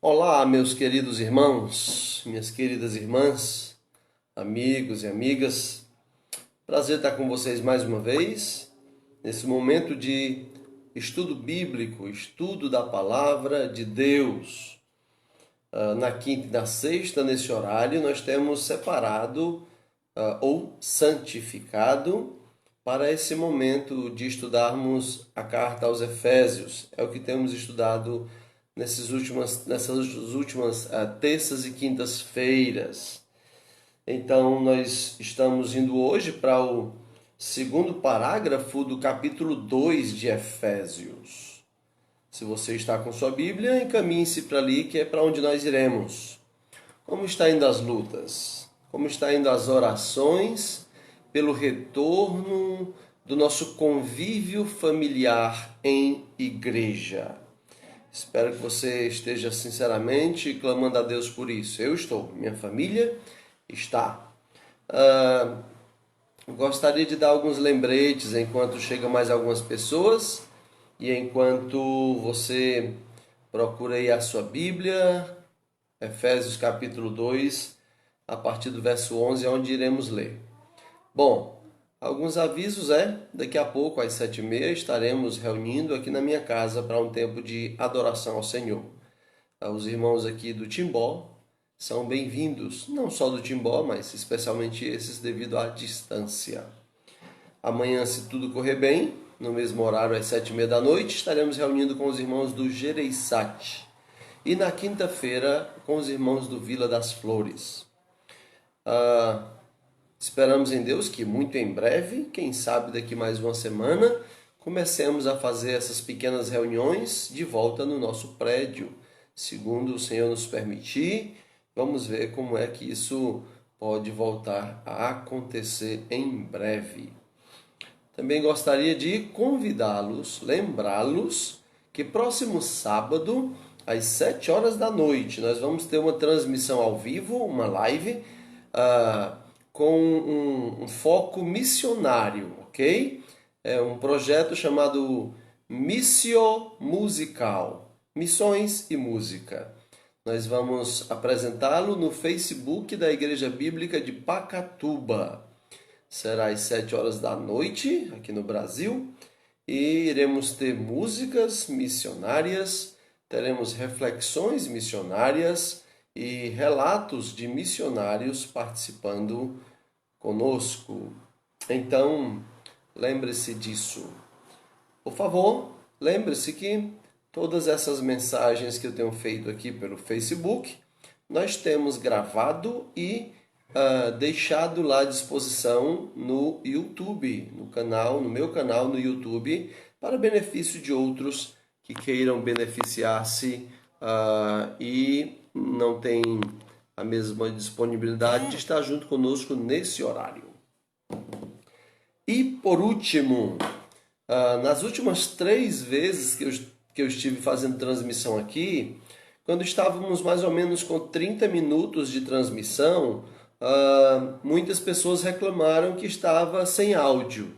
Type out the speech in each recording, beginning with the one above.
Olá, meus queridos irmãos, minhas queridas irmãs, amigos e amigas. Prazer estar com vocês mais uma vez, nesse momento de estudo bíblico, estudo da palavra de Deus. Na quinta e na sexta, nesse horário, nós temos separado ou santificado para esse momento de estudarmos a carta aos Efésios. É o que temos estudado nessas últimas terças e quintas-feiras. Então, nós estamos indo hoje para o segundo parágrafo do capítulo 2 de Efésios. Se você está com sua Bíblia, encaminhe-se para ali, que é para onde nós iremos. Como está indo as lutas? Como está indo as orações pelo retorno do nosso convívio familiar em igreja? Espero que você esteja sinceramente clamando a Deus por isso. Eu estou, minha família está. Gostaria de dar alguns lembretes enquanto chegam mais algumas pessoas e enquanto você procura aí a sua Bíblia, Efésios capítulo 2, a partir do verso 11, é onde iremos ler. Bom, alguns avisos daqui a pouco às 7h30 estaremos reunindo aqui na minha casa para um tempo de adoração ao Senhor. Os irmãos aqui do Timbó são bem-vindos, não só do Timbó, mas especialmente esses devido à distância. Amanhã, se tudo correr bem, no mesmo horário às 7h30 da noite, estaremos reunindo com os irmãos do Gereissati. E na quinta-feira com os irmãos do Vila das Flores. Esperamos em Deus que muito em breve, quem sabe daqui mais uma semana, comecemos a fazer essas pequenas reuniões de volta no nosso prédio. Segundo o Senhor nos permitir, vamos ver como é que isso pode voltar a acontecer em breve. Também gostaria de convidá-los, lembrá-los que próximo sábado, às 7h da noite, nós vamos ter uma transmissão ao vivo, uma live, com um foco missionário, ok? É um projeto chamado Missio Musical, Missões e Música. Nós vamos apresentá-lo no Facebook da Igreja Bíblica de Pacatuba. Será às 7h da noite, aqui no Brasil, e iremos ter músicas missionárias, teremos reflexões missionárias e relatos de missionários participando conosco. Então, lembre-se disso. Por favor, lembre-se que todas essas mensagens que eu tenho feito aqui pelo Facebook, nós temos gravado e deixado lá à disposição no YouTube, no meu canal no YouTube, para benefício de outros que queiram beneficiar-se e não têm a mesma disponibilidade de estar junto conosco nesse horário. E por último, nas últimas 3 vezes que eu estive fazendo transmissão aqui, quando estávamos mais ou menos com 30 minutos de transmissão, muitas pessoas reclamaram que estava sem áudio.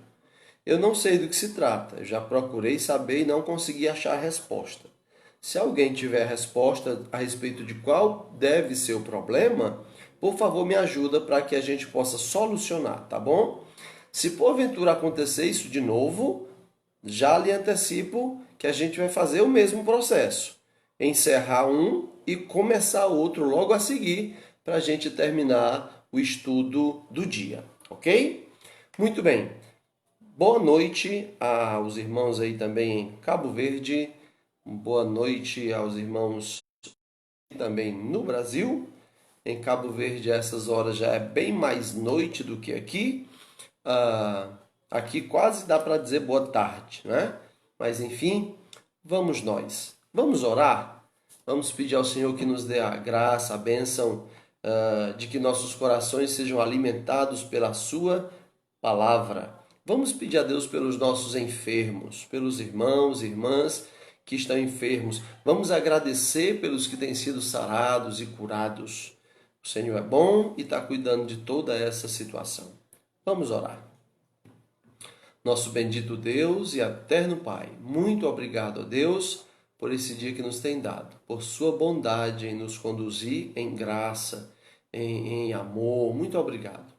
Eu não sei do que se trata, eu já procurei saber e não consegui achar a resposta. Se alguém tiver a resposta a respeito de qual deve ser o problema, por favor me ajuda para que a gente possa solucionar, tá bom? Se porventura acontecer isso de novo, já lhe antecipo que a gente vai fazer o mesmo processo. Encerrar um e começar outro logo a seguir, para a gente terminar o estudo do dia, ok? Muito bem. Boa noite aos irmãos aí também em Cabo Verde. Boa noite aos irmãos também no Brasil. Em Cabo Verde, a essas horas já é bem mais noite do que aqui. Aqui quase dá para dizer boa tarde, né? Mas enfim, vamos nós. Vamos orar? Vamos pedir ao Senhor que nos dê a graça, a bênção de que nossos corações sejam alimentados pela sua palavra. Vamos pedir a Deus pelos nossos enfermos, pelos irmãos e irmãs que estão enfermos. Vamos agradecer pelos que têm sido sarados e curados. O Senhor é bom e está cuidando de toda essa situação. Vamos orar. Nosso bendito Deus e eterno Pai, muito obrigado a Deus por esse dia que nos tem dado, por sua bondade em nos conduzir em graça, em amor. Muito obrigado.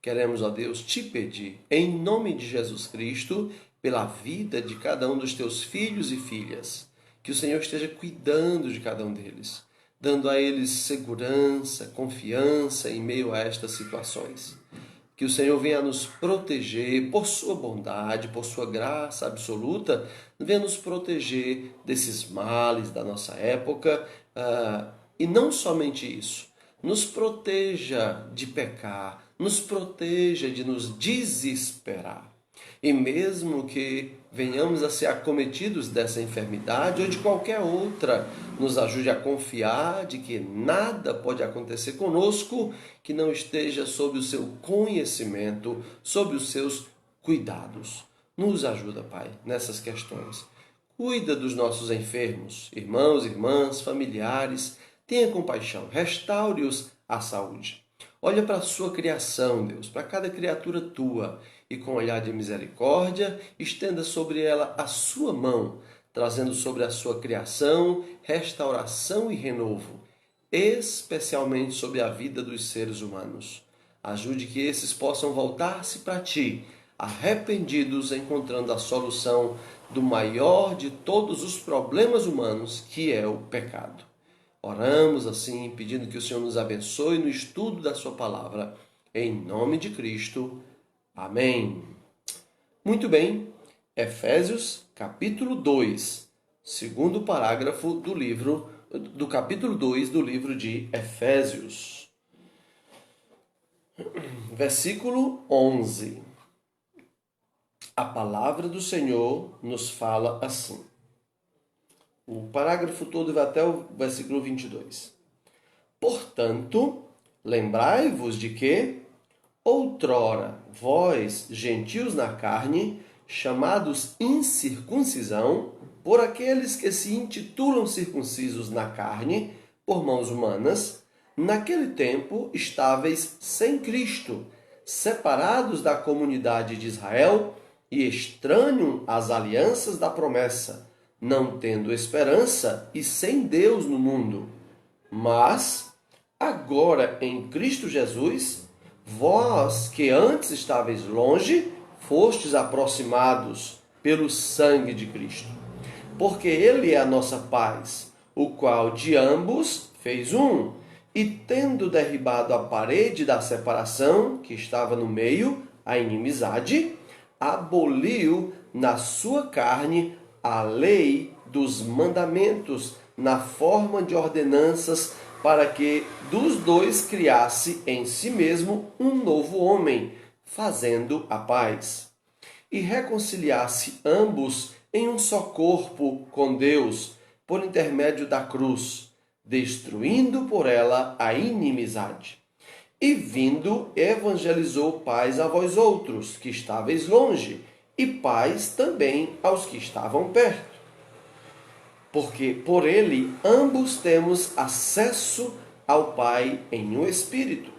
Queremos, ó Deus, te pedir, em nome de Jesus Cristo, pela vida de cada um dos teus filhos e filhas, que o Senhor esteja cuidando de cada um deles, dando a eles segurança, confiança em meio a estas situações. Que o Senhor venha nos proteger por sua bondade, por sua graça absoluta, venha nos proteger desses males da nossa época, e não somente isso, nos proteja de pecar, nos proteja de nos desesperar. E mesmo que venhamos a ser acometidos dessa enfermidade ou de qualquer outra, nos ajude a confiar de que nada pode acontecer conosco que não esteja sob o seu conhecimento, sob os seus cuidados. Nos ajuda, Pai, nessas questões. Cuida dos nossos enfermos, irmãos, irmãs, familiares. Tenha compaixão, restaure-os à saúde. Olha para a sua criação, Deus, para cada criatura tua, e com olhar de misericórdia, estenda sobre ela a sua mão, trazendo sobre a sua criação restauração e renovo, especialmente sobre a vida dos seres humanos. Ajude que esses possam voltar-se para ti, arrependidos, encontrando a solução do maior de todos os problemas humanos, que é o pecado. Oramos assim, pedindo que o Senhor nos abençoe no estudo da sua palavra. Em nome de Cristo. Amém. Muito bem. Efésios, capítulo 2, segundo parágrafo do capítulo 2 do livro de Efésios. Versículo 11. A palavra do Senhor nos fala assim. O parágrafo todo vai até o versículo 22. Portanto, lembrai-vos de que, outrora, vós, gentios na carne, chamados incircuncisão, por aqueles que se intitulam circuncisos na carne, por mãos humanas, naquele tempo estáveis sem Cristo, separados da comunidade de Israel e estranhos às alianças da promessa, não tendo esperança e sem Deus no mundo. Mas, agora em Cristo Jesus, vós que antes estáveis longe, fostes aproximados pelo sangue de Cristo. Porque Ele é a nossa paz, o qual de ambos fez um, e tendo derribado a parede da separação, que estava no meio, a inimizade, aboliu na sua carne a lei dos mandamentos na forma de ordenanças, para que dos dois criasse em si mesmo um novo homem, fazendo a paz, e reconciliasse ambos em um só corpo com Deus, por intermédio da cruz, destruindo por ela a inimizade. E vindo, evangelizou paz a vós outros, que estáveis longe, e paz também aos que estavam perto. Porque por ele ambos temos acesso ao Pai em um Espírito.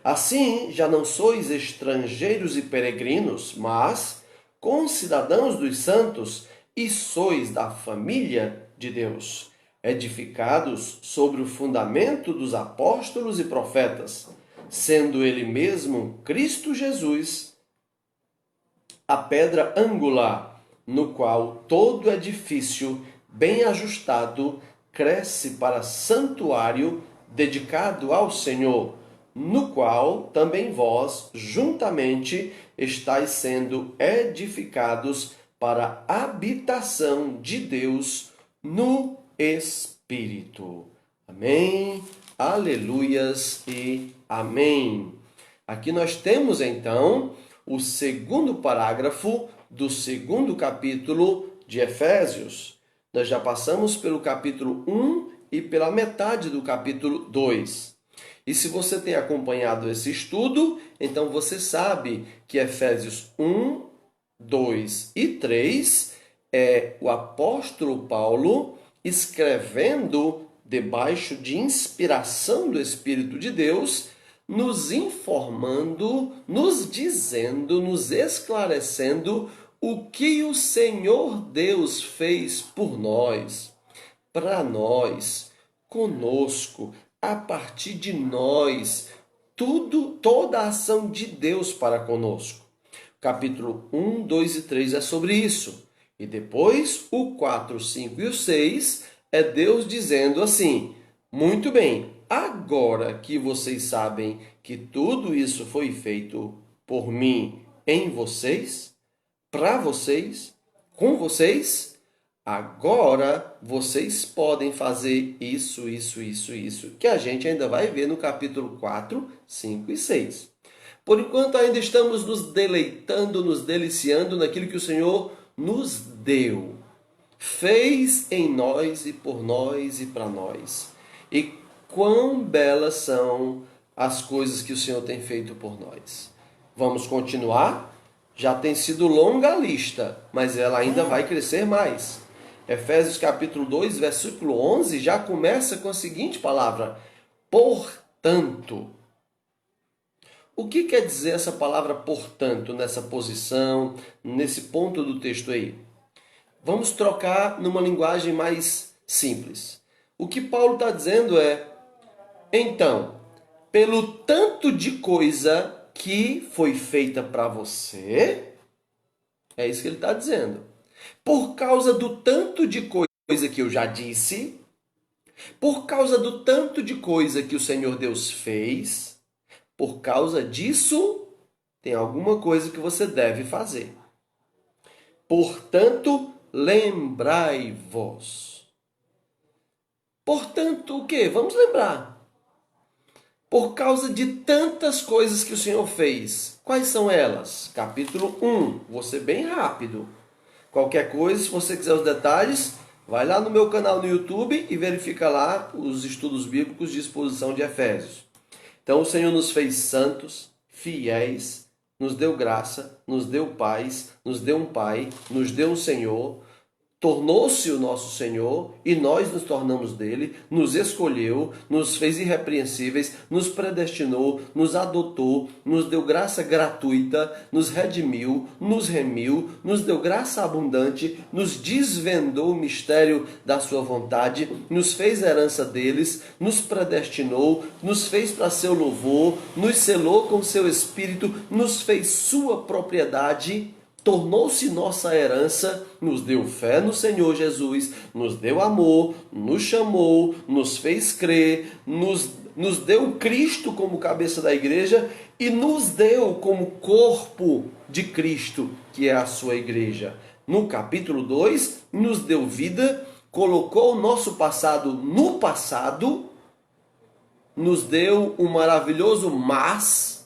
Assim, já não sois estrangeiros e peregrinos, mas concidadãos dos santos, e sois da família de Deus, edificados sobre o fundamento dos apóstolos e profetas, sendo ele mesmo Cristo Jesus, a pedra angular, no qual todo edifício bem ajustado cresce para santuário dedicado ao Senhor, no qual também vós juntamente estáis sendo edificados para a habitação de Deus no Espírito. Amém, aleluias e amém. Aqui nós temos então o segundo parágrafo do segundo capítulo de Efésios. Nós já passamos pelo capítulo 1 e pela metade do capítulo 2. E se você tem acompanhado esse estudo, então você sabe que Efésios 1, 2 e 3 é o apóstolo Paulo escrevendo debaixo de inspiração do Espírito de Deus, nos informando, nos dizendo, nos esclarecendo o que o Senhor Deus fez por nós, para nós, conosco, a partir de nós, toda a ação de Deus para conosco. Capítulo 1, 2 e 3 é sobre isso. E depois, o 4, 5 e o 6 é Deus dizendo assim: muito bem, agora que vocês sabem que tudo isso foi feito por mim em vocês, para vocês, com vocês, agora vocês podem fazer isso, que a gente ainda vai ver no capítulo 4, 5 e 6. Por enquanto ainda estamos nos deleitando, nos deliciando naquilo que o Senhor nos deu. Fez em nós e por nós e para nós. E quão belas são as coisas que o Senhor tem feito por nós. Vamos continuar? Já tem sido longa a lista, mas ela ainda vai crescer mais. Efésios capítulo 2, versículo 11, já começa com a seguinte palavra: portanto. O que quer dizer essa palavra portanto, nessa posição, nesse ponto do texto aí? Vamos trocar numa linguagem mais simples. O que Paulo está dizendo é: então, pelo tanto de coisa que foi feita para você, é isso que ele está dizendo. Por causa do tanto de coisa que eu já disse, por causa do tanto de coisa que o Senhor Deus fez, por causa disso, tem alguma coisa que você deve fazer. Portanto, lembrai-vos. Portanto, o quê? Vamos lembrar. Por causa de tantas coisas que o Senhor fez. Quais são elas? Capítulo 1. Vou ser bem rápido. Qualquer coisa, se você quiser os detalhes, vai lá no meu canal no YouTube e verifica lá os estudos bíblicos de exposição de Efésios. Então o Senhor nos fez santos, fiéis, nos deu graça, nos deu paz, nos deu um Pai, nos deu um Senhor, tornou-se o nosso Senhor e nós nos tornamos dele, nos escolheu, nos fez irrepreensíveis, nos predestinou, nos adotou, nos deu graça gratuita, nos redimiu, nos remiu, nos deu graça abundante, nos desvendou o mistério da sua vontade, nos fez herança deles, nos predestinou, nos fez para seu louvor, nos selou com seu Espírito, nos fez sua propriedade, tornou-se nossa herança, nos deu fé no Senhor Jesus, nos deu amor, nos chamou, nos fez crer, nos deu Cristo como cabeça da igreja e nos deu como corpo de Cristo, que é a sua igreja. No capítulo 2, nos deu vida, colocou o nosso passado no passado, nos deu um maravilhoso mas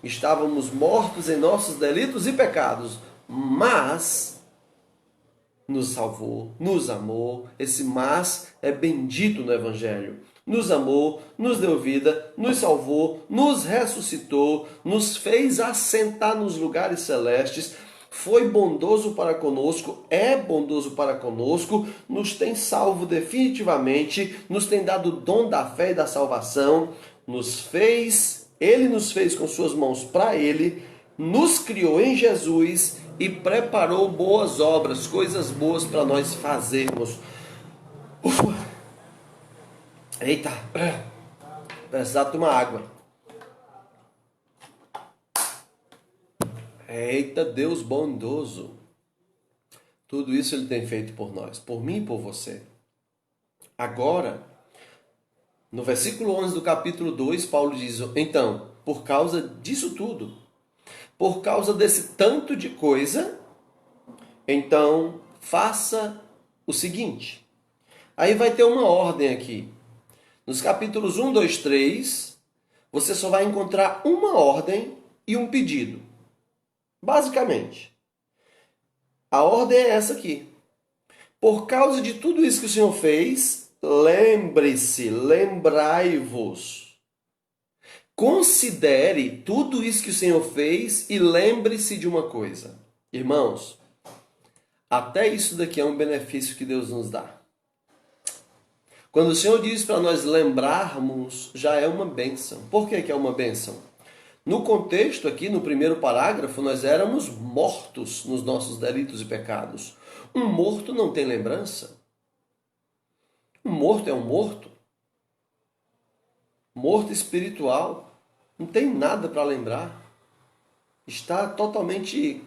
estávamos mortos em nossos delitos e pecados, mas nos salvou, nos amou. Esse mas é bendito no Evangelho. Nos amou, nos deu vida, nos salvou, nos ressuscitou, nos fez assentar nos lugares celestes, foi bondoso para conosco, é bondoso para conosco, nos tem salvo definitivamente, nos tem dado o dom da fé e da salvação, Ele nos fez com suas mãos para Ele, nos criou em Jesus e preparou boas obras, coisas boas para nós fazermos. Ufa. Eita, precisar tomar água. Eita, Deus bondoso. Tudo isso Ele tem feito por nós, por mim e por você. Agora, no versículo 11 do capítulo 2, Paulo diz: então, por causa disso tudo, por causa desse tanto de coisa, então faça o seguinte. Aí vai ter uma ordem aqui. Nos capítulos 1, 2, 3, você só vai encontrar uma ordem e um pedido. Basicamente, a ordem é essa aqui. Por causa de tudo isso que o Senhor fez, lembre-se, lembrai-vos. Considere tudo isso que o Senhor fez e lembre-se de uma coisa. Irmãos, até isso daqui é um benefício que Deus nos dá. Quando o Senhor diz para nós lembrarmos, já é uma bênção. Por que é uma bênção? No contexto aqui, no primeiro parágrafo, nós éramos mortos nos nossos delitos e pecados. Um morto não tem lembrança. Um morto é um morto. Morto espiritual. Não tem nada para lembrar. Está totalmente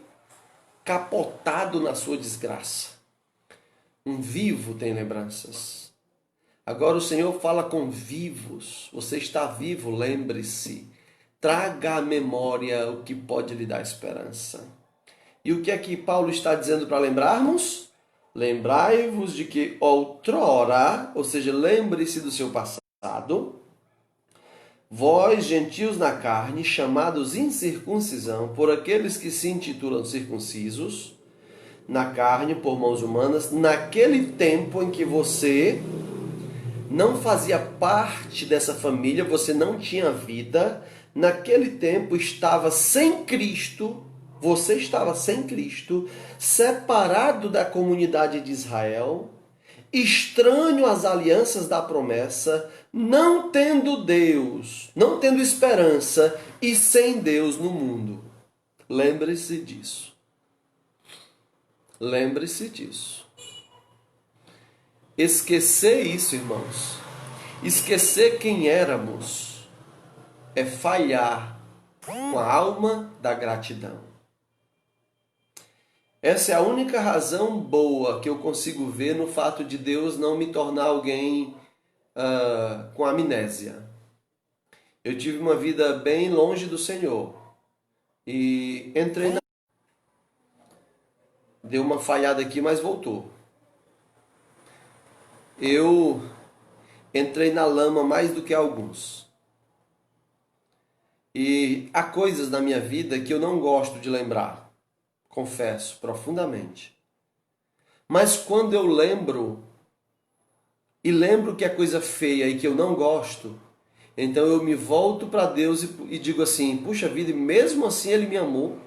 capotado na sua desgraça. Um vivo tem lembranças. Agora o Senhor fala com vivos. Você está vivo, lembre-se. Traga à memória o que pode lhe dar esperança. E o que é que Paulo está dizendo para lembrarmos? Lembrai-vos de que outrora, ou seja, lembre-se do seu passado, vós, gentios na carne, chamados incircuncisão por aqueles que se intitulam circuncisos, na carne por mãos humanas, naquele tempo em que você não fazia parte dessa família, você não tinha vida, naquele tempo estava sem Cristo, você estava sem Cristo, separado da comunidade de Israel, estranho às alianças da promessa, não tendo Deus, não tendo esperança e sem Deus no mundo. Lembre-se disso. Lembre-se disso. Esquecer isso, irmãos, esquecer quem éramos, é falhar com a alma da gratidão. Essa é a única razão boa que eu consigo ver no fato de Deus não me tornar alguém com amnésia. Eu tive uma vida bem longe do Senhor e entrei na... Deu uma falhada aqui, mas voltou. Eu entrei na lama mais do que alguns. E há coisas na minha vida que eu não gosto de lembrar, confesso profundamente. Mas quando eu lembro, e lembro que é coisa feia e que eu não gosto, então eu me volto para Deus e digo assim, puxa vida, e mesmo assim Ele me amou,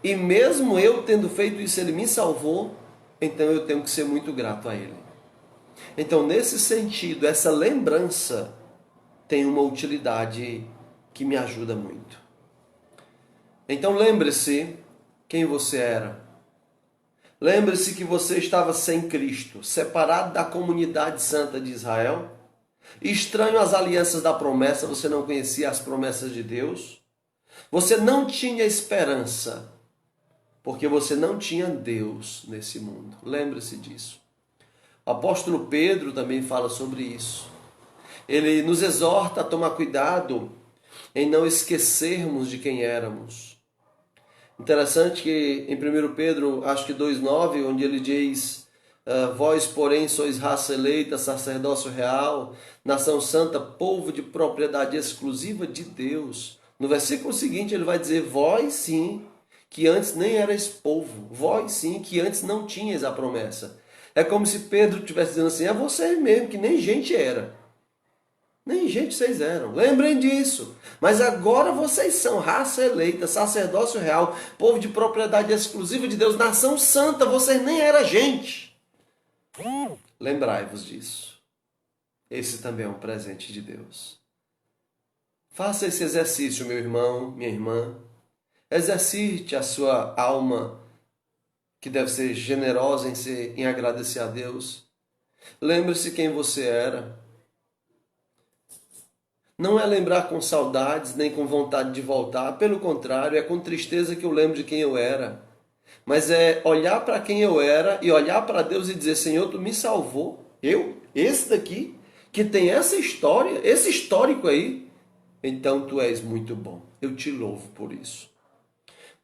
e mesmo eu tendo feito isso, Ele me salvou, então eu tenho que ser muito grato a Ele. Então, nesse sentido, essa lembrança tem uma utilidade que me ajuda muito. Então, lembre-se quem você era. Lembre-se que você estava sem Cristo, separado da comunidade santa de Israel, estranho às alianças da promessa, você não conhecia as promessas de Deus, você não tinha esperança, porque você não tinha Deus nesse mundo. Lembre-se disso. O apóstolo Pedro também fala sobre isso. Ele nos exorta a tomar cuidado em não esquecermos de quem éramos. Interessante que em 1 Pedro, acho que 2,9, onde ele diz: vós, porém, sois raça eleita, sacerdócio real, nação santa, povo de propriedade exclusiva de Deus. No versículo seguinte ele vai dizer: vós sim, que antes nem erais povo, vós sim, que antes não tinhas a promessa. É como se Pedro estivesse dizendo assim, é vocês mesmo, que nem gente era. Nem gente vocês eram. Lembrem disso. Mas agora vocês são raça eleita, sacerdócio real, povo de propriedade exclusiva de Deus, nação santa, vocês nem eram gente. Lembrai-vos disso. Esse também é um presente de Deus. Faça esse exercício, meu irmão, minha irmã. Exercite a sua alma, que deve ser generosa em agradecer a Deus. Lembre-se quem você era. Não é lembrar com saudades, nem com vontade de voltar. Pelo contrário, é com tristeza que eu lembro de quem eu era. Mas é olhar para quem eu era e olhar para Deus e dizer, Senhor, Tu me salvou. Eu, esse daqui, que tem essa história, esse histórico aí. Então Tu és muito bom. Eu Te louvo por isso.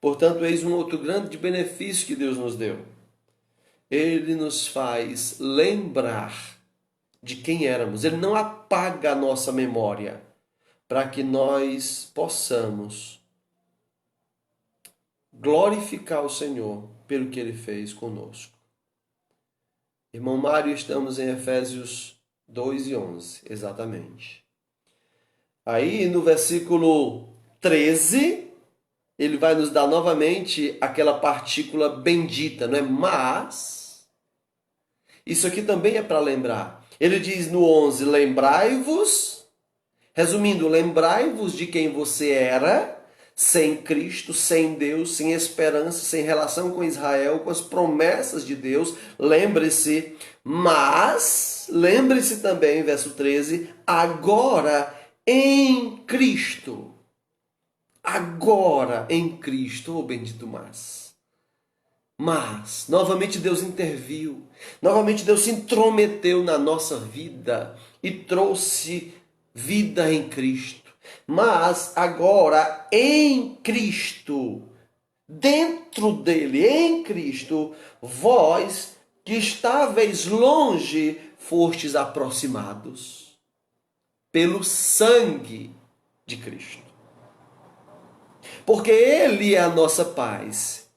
Portanto, eis um outro grande benefício que Deus nos deu. Ele nos faz lembrar de quem éramos. Ele não apaga a nossa memória para que nós possamos glorificar o Senhor pelo que Ele fez conosco. Irmão Mário, estamos em Efésios 2 e 11, exatamente. Aí no versículo 13, ele vai nos dar novamente aquela partícula bendita, não é? Mas, isso aqui também é para lembrar. Ele diz no 11, lembrai-vos, resumindo, lembrai-vos de quem você era, sem Cristo, sem Deus, sem esperança, sem relação com Israel, com as promessas de Deus. Lembre-se, mas, lembre-se também, verso 13, agora em Cristo. Agora em Cristo, oh bendito mas, novamente Deus interviu, novamente Deus se intrometeu na nossa vida e trouxe vida em Cristo. Mas agora em Cristo, dentro dele, em Cristo, vós que estáveis longe, fostes aproximados pelo sangue de Cristo. Porque ele é a nossa paz.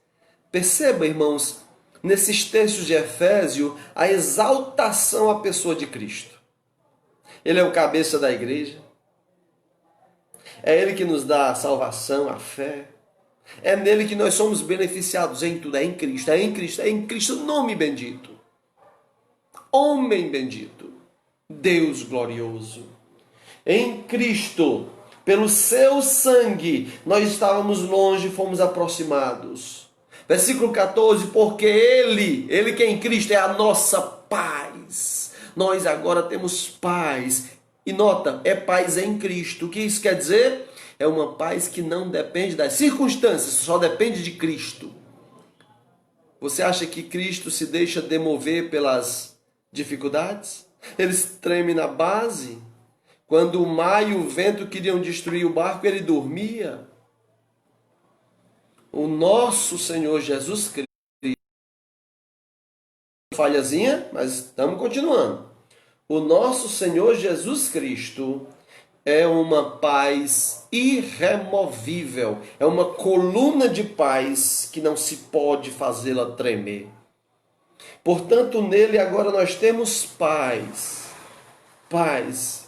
Perceba, irmãos, nesses textos de Efésio, a exaltação à pessoa de Cristo. Ele é o cabeça da igreja. É ele que nos dá a salvação, a fé. É nele que nós somos beneficiados em tudo. É em Cristo, é em Cristo, é em Cristo, nome bendito. Homem bendito. Deus glorioso. Em Cristo, pelo seu sangue, nós estávamos longe e fomos aproximados. Versículo 14, porque ele que é em Cristo é a nossa paz. Nós agora temos paz. E nota, é paz em Cristo. O que isso quer dizer? É uma paz que não depende das circunstâncias, só depende de Cristo. Você acha que Cristo se deixa demover pelas dificuldades? Ele treme na base. Quando o mar e o vento queriam destruir o barco, ele dormia. O nosso Senhor Jesus Cristo, falhazinha, mas estamos continuando. O nosso Senhor Jesus Cristo é uma paz irremovível, é uma coluna de paz que não se pode fazê-la tremer. Portanto, nele agora nós temos paz. Paz.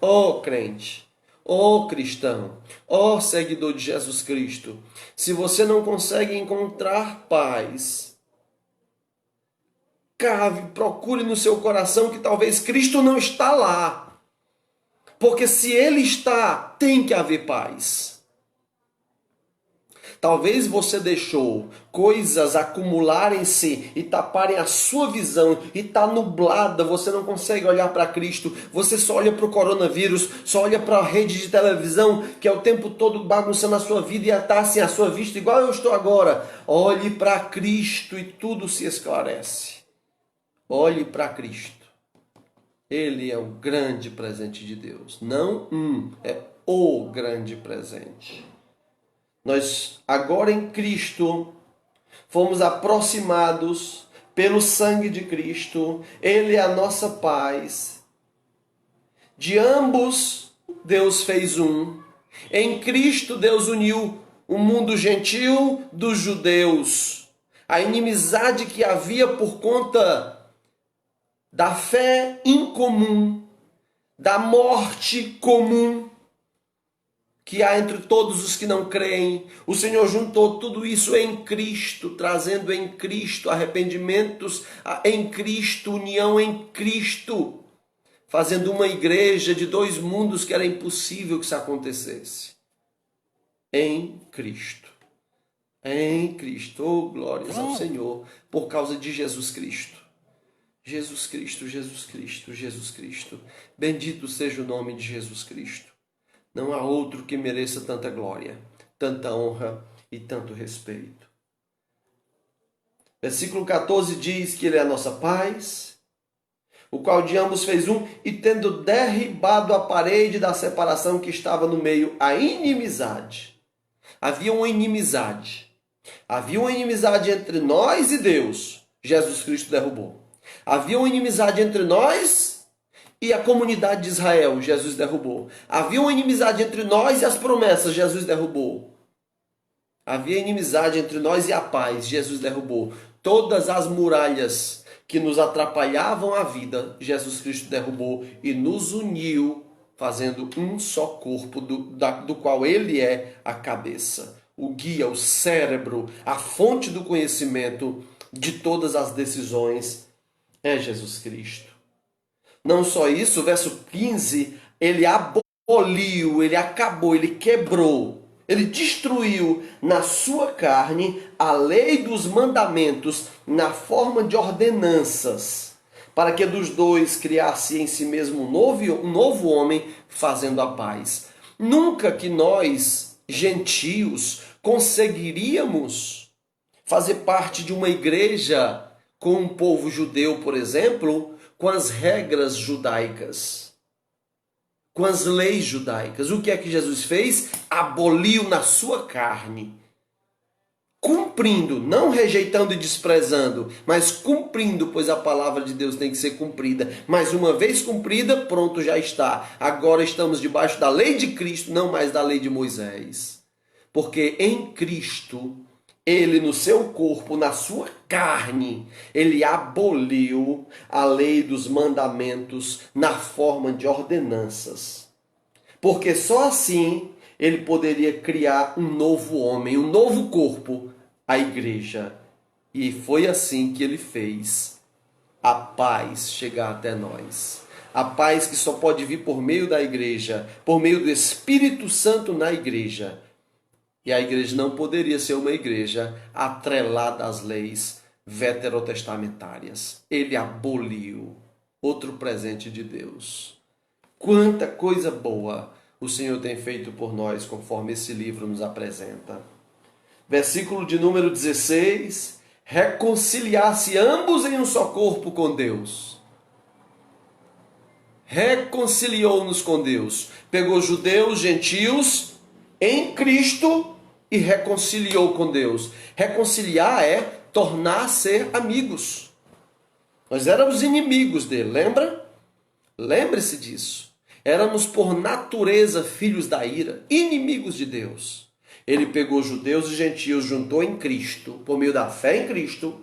Ó crente, ó cristão, ó seguidor de Jesus Cristo, se você não consegue encontrar paz, cave, procure no seu coração que talvez Cristo não está lá. Porque se Ele está, tem que haver paz. Talvez você deixou coisas acumularem-se e taparem a sua visão e está nublada, você não consegue olhar para Cristo, você só olha para o coronavírus, só olha para a rede de televisão que é o tempo todo bagunçando a sua vida e está assim a sua vista, igual eu estou agora. Olhe para Cristo e tudo se esclarece. Olhe para Cristo. Ele é o grande presente de Deus. Não é o grande presente. Nós, agora em Cristo, fomos aproximados pelo sangue de Cristo. Ele é a nossa paz. De ambos, Deus fez um. Em Cristo, Deus uniu o mundo gentil dos judeus. A inimizade que havia por conta da fé incomum, da morte comum que há entre todos os que não creem. O Senhor juntou tudo isso em Cristo, trazendo em Cristo arrependimentos, em Cristo, união em Cristo, fazendo uma igreja de dois mundos que era impossível que isso acontecesse. Em Cristo. Em Cristo. Oh, glórias ao Senhor, por causa de Jesus Cristo. Jesus Cristo, Jesus Cristo, Jesus Cristo. Bendito seja o nome de Jesus Cristo. Não há outro que mereça tanta glória, tanta honra e tanto respeito. Versículo 14 diz que ele é a nossa paz, o qual de ambos fez um, e tendo derribado a parede da separação que estava no meio, a inimizade. Havia uma inimizade. Havia uma inimizade entre nós e Deus. Jesus Cristo derrubou. Havia uma inimizade entre nós e a comunidade de Israel. Jesus derrubou. Havia uma inimizade entre nós e as promessas. Jesus derrubou. Havia inimizade entre nós e a paz. Jesus derrubou. Todas as muralhas que nos atrapalhavam a vida, Jesus Cristo derrubou e nos uniu, fazendo um só corpo, do qual Ele é a cabeça, o guia, o cérebro, a fonte do conhecimento de todas as decisões é Jesus Cristo. Não só isso, o verso 15, ele aboliu, ele acabou, ele quebrou, ele destruiu na sua carne a lei dos mandamentos na forma de ordenanças, para que dos dois criasse em si mesmo um novo homem, fazendo a paz. Nunca que nós, gentios, conseguiríamos fazer parte de uma igreja com um povo judeu, por exemplo, com as regras judaicas, com as leis judaicas. O que é que Jesus fez? Aboliu na sua carne, cumprindo, não rejeitando e desprezando, mas cumprindo, pois a palavra de Deus tem que ser cumprida. Mas uma vez cumprida, pronto, já está. Agora estamos debaixo da lei de Cristo, não mais da lei de Moisés. Porque em Cristo, Ele no seu corpo, na sua carne, Ele aboliu a lei dos mandamentos na forma de ordenanças. Porque só assim Ele poderia criar um novo homem, um novo corpo, a igreja. E foi assim que Ele fez a paz chegar até nós. A paz que só pode vir por meio da igreja, por meio do Espírito Santo na igreja. E a igreja não poderia ser uma igreja atrelada às leis veterotestamentárias. Ele aboliu, outro presente de Deus. Quanta coisa boa o Senhor tem feito por nós, conforme esse livro nos apresenta. Versículo de número 16. Reconciliar-se ambos em um só corpo com Deus. Reconciliou-nos com Deus. Pegou judeus, gentios, em Cristo e reconciliou com Deus. Reconciliar é tornar a ser amigos. Nós éramos inimigos dele, lembra? Lembre-se disso. Éramos por natureza filhos da ira, inimigos de Deus. Ele pegou judeus e gentios, juntou em Cristo, por meio da fé em Cristo,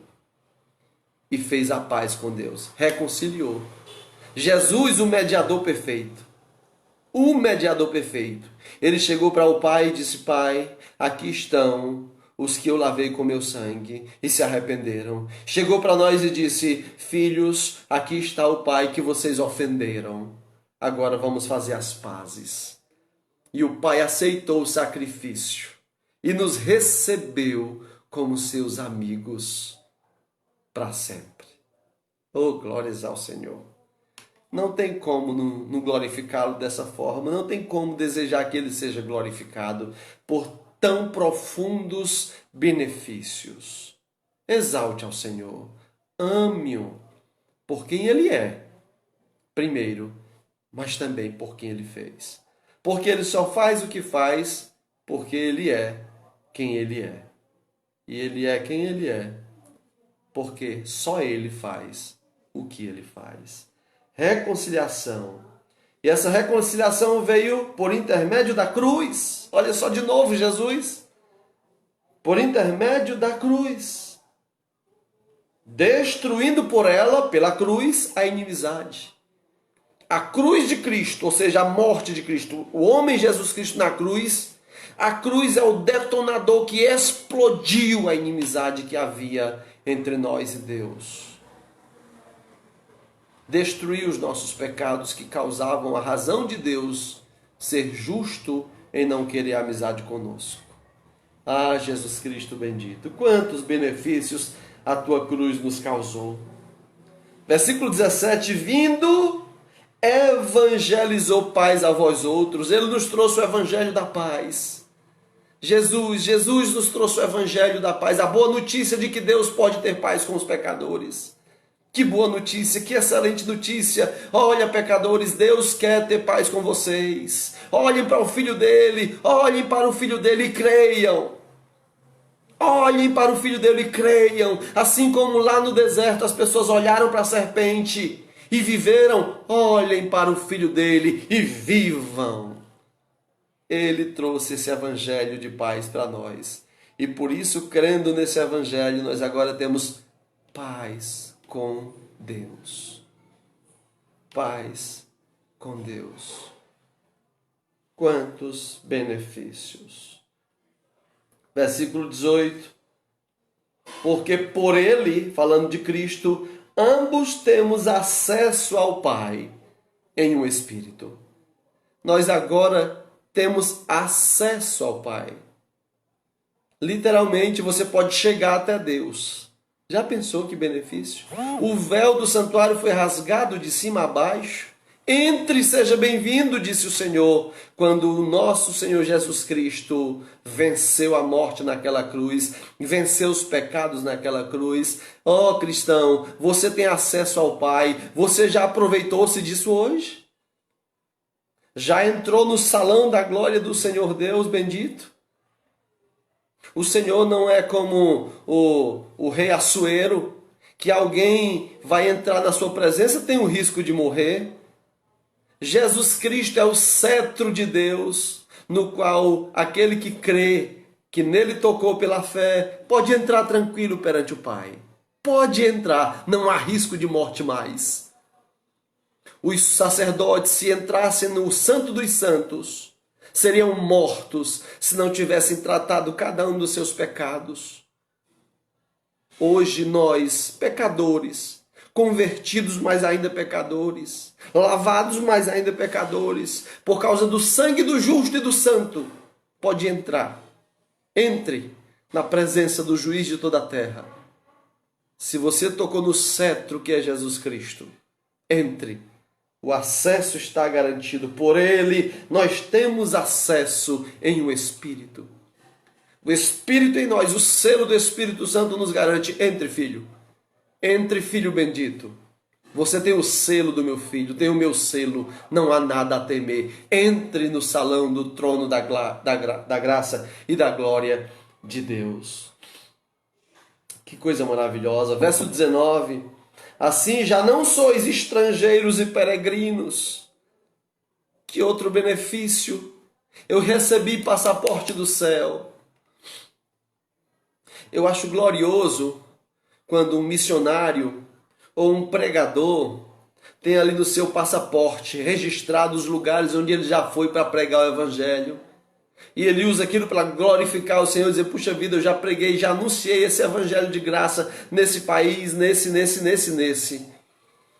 e fez a paz com Deus. Reconciliou. Jesus, o mediador perfeito. O mediador perfeito. Ele chegou para o Pai e disse: Pai, aqui estão os que eu lavei com meu sangue e se arrependeram. Chegou para nós e disse: Filhos, aqui está o Pai que vocês ofenderam. Agora vamos fazer as pazes. E o Pai aceitou o sacrifício e nos recebeu como seus amigos para sempre. Oh, glórias ao Senhor. Não tem como não glorificá-lo dessa forma, não tem como desejar que ele seja glorificado por tão profundos benefícios. Exalte ao Senhor, ame-o por quem ele é, primeiro, mas também por quem ele fez. Porque ele só faz o que faz porque ele é quem ele é. E ele é quem ele é porque só ele faz o que ele faz. Reconciliação. E essa reconciliação veio por intermédio da cruz. Olha só de novo Jesus. Por intermédio da cruz. Destruindo por ela, pela cruz, a inimizade. A cruz de Cristo, ou seja, a morte de Cristo, o homem Jesus Cristo na cruz, a cruz é o detonador que explodiu a inimizade que havia entre nós e Deus. Destruiu os nossos pecados que causavam a razão de Deus ser justo em não querer amizade conosco. Ah, Jesus Cristo bendito, quantos benefícios a tua cruz nos causou. Versículo 17, vindo, evangelizou paz a vós outros. Ele nos trouxe o evangelho da paz. Jesus nos trouxe o evangelho da paz, a boa notícia de que Deus pode ter paz com os pecadores. Que boa notícia, que excelente notícia. Olha, pecadores, Deus quer ter paz com vocês. Olhem para o Filho dele, olhem para o Filho dele e creiam. Olhem para o Filho dele e creiam. Assim como lá no deserto as pessoas olharam para a serpente e viveram, olhem para o Filho dele e vivam. Ele trouxe esse evangelho de paz para nós. E por isso, crendo nesse evangelho, nós agora temos paz com Deus. Paz com Deus. Quantos benefícios. Versículo 18. Porque por ele, falando de Cristo, ambos temos acesso ao Pai em um Espírito. Nós agora temos acesso ao Pai. Literalmente, você pode chegar até Deus. Já pensou que benefício? O véu do santuário foi rasgado de cima a baixo. Entre, seja bem-vindo, disse o Senhor, quando o nosso Senhor Jesus Cristo venceu a morte naquela cruz, venceu os pecados naquela cruz. Ó cristão, você tem acesso ao Pai. Você já aproveitou-se disso hoje? Já entrou no salão da glória do Senhor Deus bendito? O Senhor não é como o rei Assuero, que alguém vai entrar na sua presença, tem o risco de morrer. Jesus Cristo é o cetro de Deus, no qual aquele que crê, que nele tocou pela fé, pode entrar tranquilo perante o Pai. Pode entrar, não há risco de morte mais. Os sacerdotes, se entrassem no Santo dos Santos, seriam mortos se não tivessem tratado cada um dos seus pecados. Hoje nós, pecadores, convertidos, mas ainda pecadores, lavados, mas ainda pecadores, por causa do sangue do justo e do santo, pode entrar. Entre na presença do juiz de toda a terra. Se você tocou no cetro que é Jesus Cristo, entre. O acesso está garantido. Por ele, nós temos acesso em um Espírito. O Espírito em nós, o selo do Espírito Santo nos garante. Entre, filho. Entre, filho bendito. Você tem o selo do meu filho, tem o meu selo. Não há nada a temer. Entre no salão do trono da graça e da glória de Deus. Que coisa maravilhosa. Verso 19. Assim já não sois estrangeiros e peregrinos. Que outro benefício? Eu recebi passaporte do céu. Eu acho glorioso quando um missionário ou um pregador tem ali no seu passaporte registrado os lugares onde ele já foi para pregar o evangelho. E ele usa aquilo para glorificar o Senhor e dizer, puxa vida, eu já preguei, já anunciei esse evangelho de graça nesse país, nesse.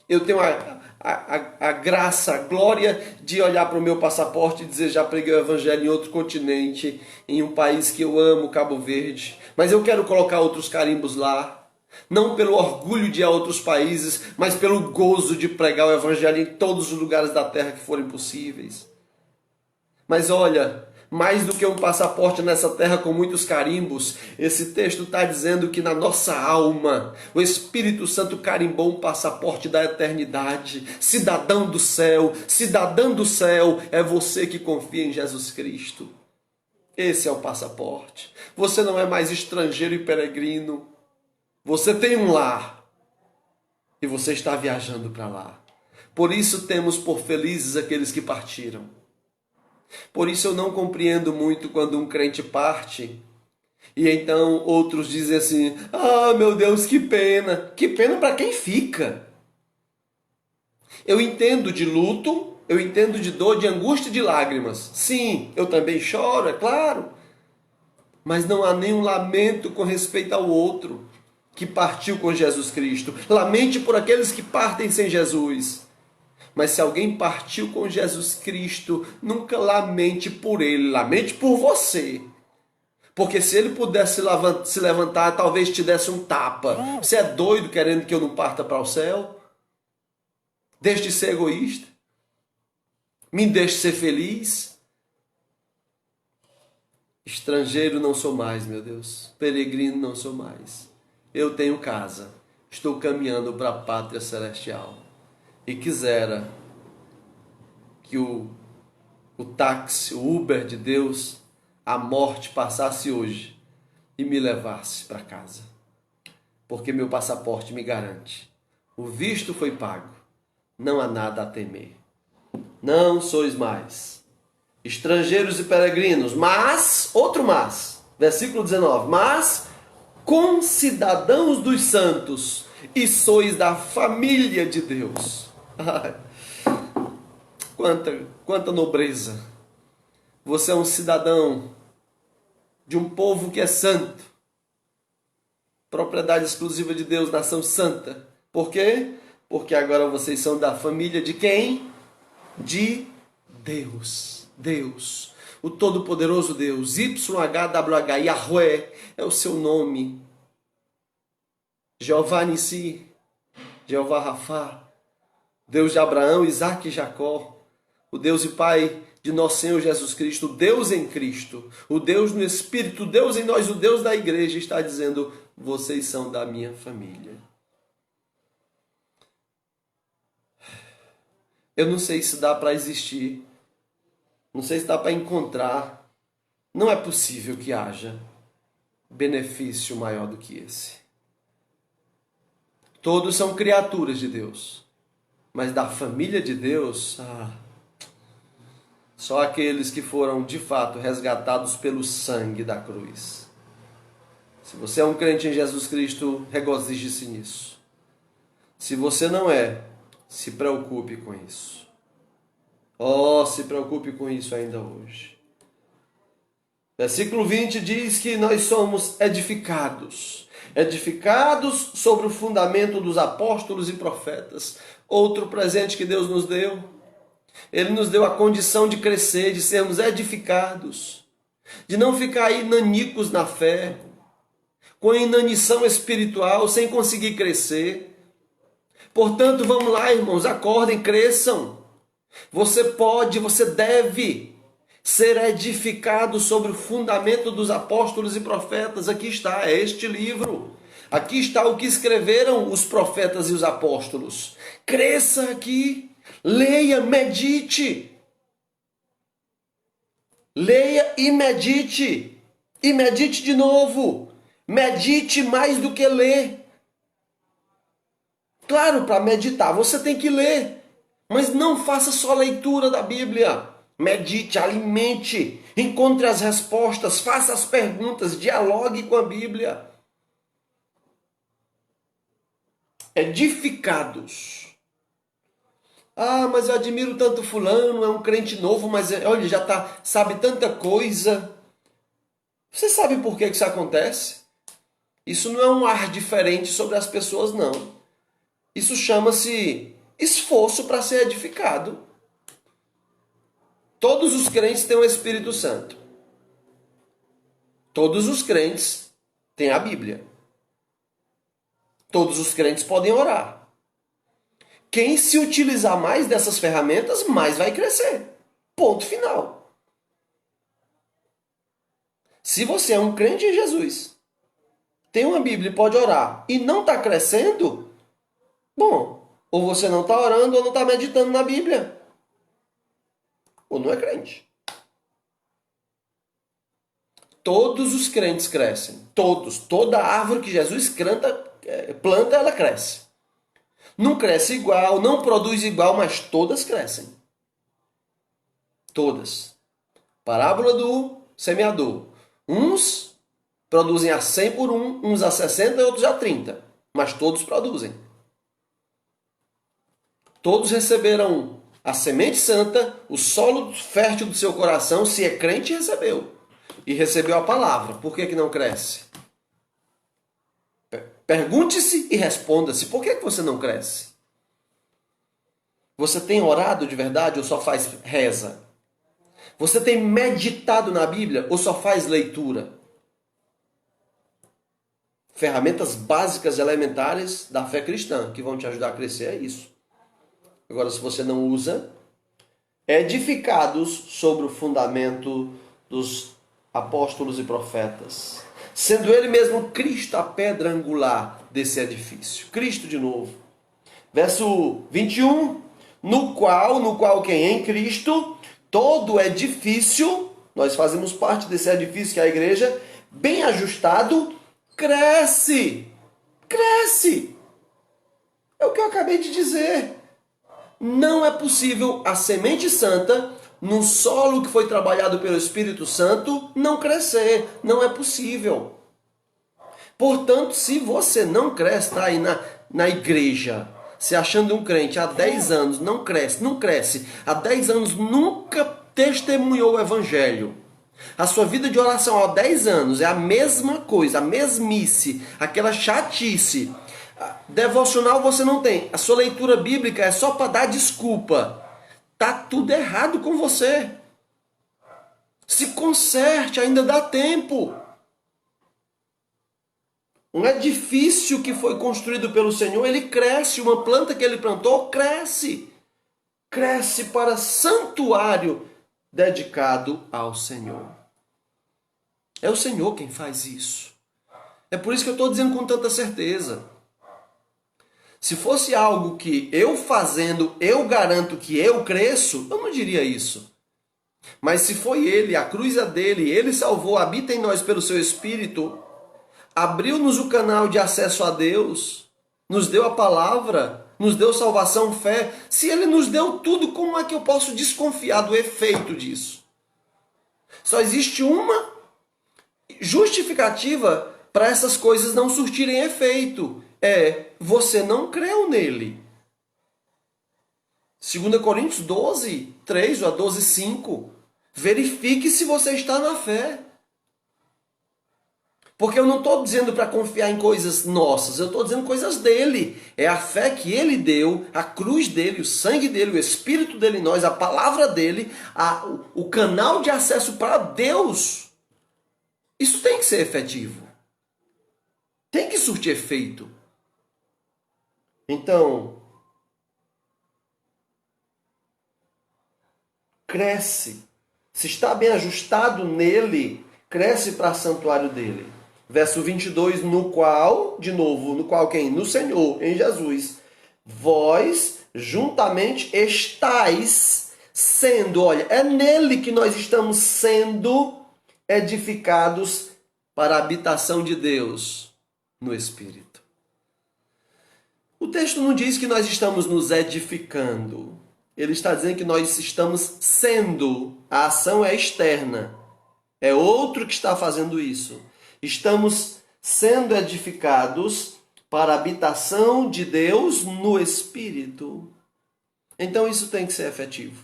Eu tenho a graça, a glória de olhar para o meu passaporte e dizer, já preguei o evangelho em outro continente, em um país que eu amo, Cabo Verde. Mas eu quero colocar outros carimbos lá. Não pelo orgulho de ir a outros países, mas pelo gozo de pregar o evangelho em todos os lugares da terra que forem possíveis. Mas olha, mais do que um passaporte nessa terra com muitos carimbos, esse texto está dizendo que na nossa alma, o Espírito Santo carimbou um passaporte da eternidade. Cidadão do céu é você que confia em Jesus Cristo. Esse é o passaporte. Você não é mais estrangeiro e peregrino. Você tem um lar e você está viajando para lá. Por isso temos por felizes aqueles que partiram. Por isso eu não compreendo muito quando um crente parte e então outros dizem assim, ah, meu Deus, que pena. Que pena para quem fica. Eu entendo de luto, eu entendo de dor, de angústia e de lágrimas. Sim, eu também choro, é claro. Mas não há nenhum lamento com respeito ao outro que partiu com Jesus Cristo. Lamente por aqueles que partem sem Jesus. Mas se alguém partiu com Jesus Cristo, nunca lamente por ele, lamente por você. Porque se ele pudesse se levantar, talvez te desse um tapa. Você é doido querendo que eu não parta para o céu? Deixe de ser egoísta. Me deixe ser feliz. Estrangeiro não sou mais, meu Deus. Peregrino não sou mais. Eu tenho casa. Estou caminhando para a pátria celestial. E quisera que o táxi, o Uber de Deus, a morte passasse hoje e me levasse para casa. Porque meu passaporte me garante. O visto foi pago. Não há nada a temer. Não sois mais estrangeiros e peregrinos, mas, outro mas, versículo 19, mas concidadãos dos santos e sois da família de Deus. Ai, quanta nobreza. Você é um cidadão de um povo que é santo, propriedade exclusiva de Deus, nação santa. Por quê? Porque agora vocês são da família de quem? De Deus. Deus, o Todo-Poderoso Deus. YHWH, Yahweh é o seu nome. Jeová Nissi, Jeová Rafá, Deus de Abraão, Isaque e Jacó, o Deus e Pai de nosso Senhor Jesus Cristo, o Deus em Cristo, o Deus no Espírito, o Deus em nós, o Deus da igreja, está dizendo: vocês são da minha família. Eu não sei se dá para existir, não sei se dá para encontrar, não é possível que haja benefício maior do que esse. Todos são criaturas de Deus, mas da família de Deus, só aqueles que foram de fato resgatados pelo sangue da cruz. Se você é um crente em Jesus Cristo, regozije-se nisso. Se você não é, se preocupe com isso. Se preocupe com isso ainda hoje. Versículo 20 diz que nós somos edificados sobre o fundamento dos apóstolos e profetas. Outro presente que Deus nos deu. Ele nos deu a condição de crescer, de sermos edificados, de não ficar aí nanicos na fé, com inanição espiritual, sem conseguir crescer. Portanto, vamos lá, irmãos, acordem, cresçam. Você pode, você deve ser edificado sobre o fundamento dos apóstolos e profetas. Aqui está, é este livro. Aqui está o que escreveram os profetas e os apóstolos. Cresça aqui, leia, medite. Leia e medite. E medite de novo. Medite mais do que ler. Claro, para meditar você tem que ler. Mas não faça só leitura da Bíblia. Medite, alimente, encontre as respostas, faça as perguntas, dialogue com a Bíblia. Edificados. Mas eu admiro tanto fulano, é um crente novo, mas olha, já sabe tanta coisa. Você sabe por que isso acontece? Isso não é um ar diferente sobre as pessoas, não. Isso chama-se esforço para ser edificado. Todos os crentes têm o Espírito Santo. Todos os crentes têm a Bíblia. Todos os crentes podem orar. Quem se utilizar mais dessas ferramentas, mais vai crescer. Ponto final. Se você é um crente em Jesus, tem uma Bíblia e pode orar e não está crescendo, bom, ou você não está orando ou não está meditando na Bíblia. Ou não é crente. Todos os crentes crescem. Todos. Toda árvore que Jesus planta, ela cresce. Não cresce igual, não produz igual, mas todas crescem. Todas. Parábola do semeador. Uns produzem a 100 por um, uns a 60 e outros a 30. Mas todos produzem. Todos receberam a semente santa, o solo fértil do seu coração, se é crente, recebeu. E recebeu a palavra. Por que não cresce? Pergunte-se e responda-se. Por que você não cresce? Você tem orado de verdade ou só faz reza? Você tem meditado na Bíblia ou só faz leitura? Ferramentas básicas elementares da fé cristã que vão te ajudar a crescer é isso. Agora, se você não usa, edificados sobre o fundamento dos apóstolos e profetas, sendo ele mesmo Cristo a pedra angular desse edifício. Cristo de novo. Verso 21, no qual quem é em Cristo, todo edifício, nós fazemos parte desse edifício que é a igreja, bem ajustado, cresce. Cresce. É o que eu acabei de dizer. Não é possível a semente santa, num solo que foi trabalhado pelo Espírito Santo, não crescer. Não é possível. Portanto, se você não cresce, está aí na igreja, se achando um crente há 10 anos, não cresce, não cresce, há 10 anos nunca testemunhou o evangelho. A sua vida de oração há 10 anos é a mesma coisa, a mesmice, aquela chatice. Devocional você não tem. A sua leitura bíblica é só para dar desculpa. Tá tudo errado com você. Se conserte, ainda dá tempo. Um edifício que foi construído pelo Senhor, ele cresce. Uma planta que ele plantou, cresce. Cresce para santuário dedicado ao Senhor. É o Senhor quem faz isso. É por isso que eu estou dizendo com tanta certeza. Se fosse algo que eu fazendo, eu garanto que eu cresço, eu não diria isso. Mas se foi Ele, a cruz é dele, Ele salvou, habita em nós pelo seu Espírito, abriu-nos o canal de acesso a Deus, nos deu a palavra, nos deu salvação, fé. Se Ele nos deu tudo, como é que eu posso desconfiar do efeito disso? Só existe uma justificativa para essas coisas não surtirem efeito. Você não creu nele. 2 Coríntios 12, 3 ou 12, 5. Verifique se você está na fé. Porque eu não estou dizendo para confiar em coisas nossas, eu estou dizendo coisas dele. É a fé que ele deu, a cruz dele, o sangue dele, o Espírito dele em nós, a palavra dele, o canal de acesso para Deus. Isso tem que ser efetivo. Tem que surtir efeito. Então, cresce. Se está bem ajustado nele, cresce para o santuário dele. Verso 22, no qual quem? No Senhor, em Jesus. Vós juntamente estáis sendo, olha, é nele que nós estamos sendo edificados para a habitação de Deus no Espírito. O texto não diz que nós estamos nos edificando. Ele está dizendo que nós estamos sendo. A ação é externa. É outro que está fazendo isso. Estamos sendo edificados para a habitação de Deus no Espírito. Então isso tem que ser efetivo.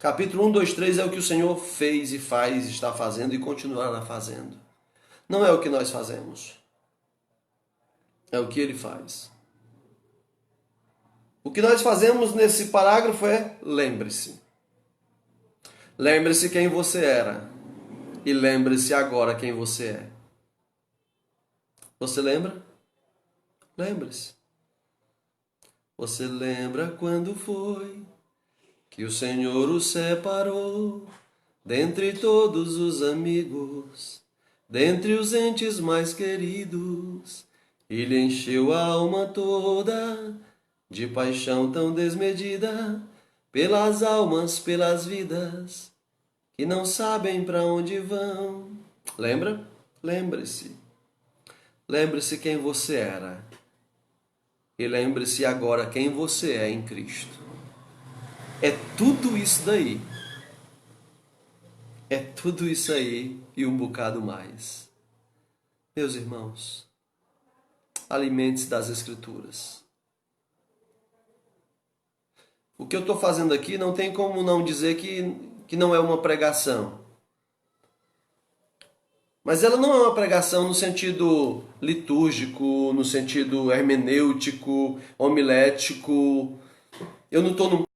Capítulo 1, 2, 3 é o que o Senhor fez e faz, está fazendo e continuará fazendo. Não é o que nós fazemos. É o que Ele faz. O que nós fazemos nesse parágrafo é lembre-se. Lembre-se quem você era. E lembre-se agora quem você é. Você lembra? Lembre-se. Você lembra quando foi que o Senhor o separou dentre todos os amigos, dentre os entes mais queridos, e lhe encheu a alma toda de paixão tão desmedida pelas almas, pelas vidas que não sabem para onde vão. Lembra? Lembre-se. Lembre-se quem você era. E lembre-se agora quem você é em Cristo. É tudo isso daí. É tudo isso aí e um bocado mais. Meus irmãos, alimente-se das Escrituras. O que eu estou fazendo aqui não tem como não dizer que não é uma pregação. Mas ela não é uma pregação no sentido litúrgico, no sentido hermenêutico, homilético. Eu não estou num